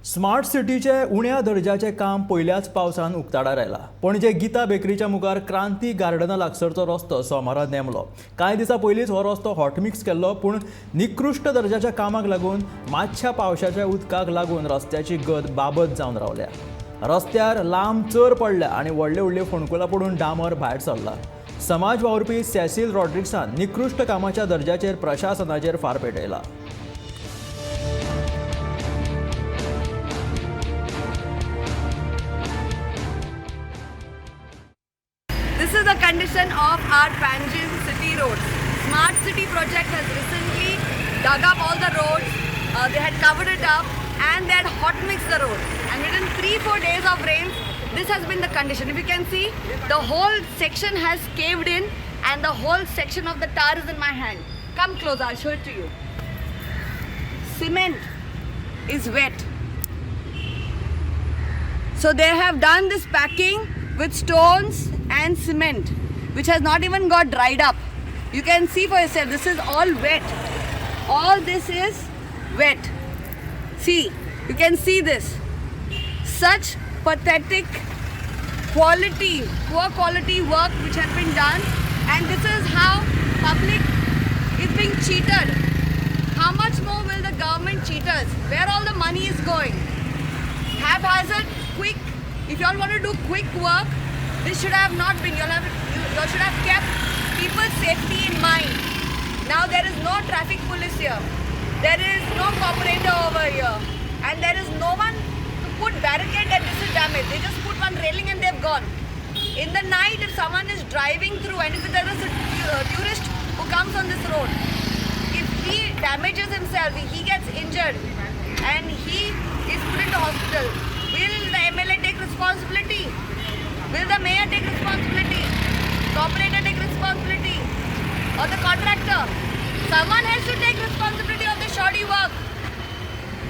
Smart सिटीचे उण्या दर्जाचे काम पहिल्याच पावसान उक्ताडार आयला। पणजे गीता बेकरीच्या मुखार क्रांती गार्डना लागसरचो रस्तो सोमारात नेमलो। कांय दिसां पयलींच हो रस्तो हॉटमिक्स केल्लो, पूण निकृश्ट दर्जाच्या कामाक लागून मातशा पावसाच्या उदकाक लागून रस्त्याची गत बाबत जावन रावल्या। रस्त्यार लांब चर पडल्या आनी व्हडले व्हडले फोंडकुलां पडून डांबर भायर सरला। समाज वावुरपी सेसील रॉड्रिक्सान निकृश्ट कामाच्या दर्जाचेर प्रशासनाचेर फार पेटयला। This is the condition of our Panaji city roads. Smart city project has recently dug up all the roads. They had covered it up and they had hot mixed the road. And within 3-4 days of rains, this has been the condition. If you can see, the whole section has caved in and the whole section of the tar is in my hand. Come close, I'll show it to you. Cement is wet. So they have done this packing with stones and cement, which has not even got dried up. You can see for yourself, this is all wet. All this is wet. See, you can see this. Such pathetic quality, poor quality work which has been done, and this is how public is being cheated. How much more will the government cheat us? Where all the money is going? Haphazard, quick. If you all want to do quick work, this should have not been. You all should have kept people's safety in mind. Now there is no traffic police here. There is no cooperator over here. And there is no one to put barricade that this is damaged. They just put one railing and they've gone. In the night, if someone is driving through and if there is a tourist who comes on this road, if he damages himself, he gets injured and he is put into hospital, will the MLA take responsibility? Will the mayor take responsibility? Operator take responsibility? Or the contractor? Someone has to take responsibility of the shoddy work.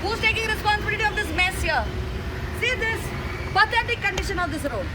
Who's taking responsibility of this mess here? See this pathetic condition of this road.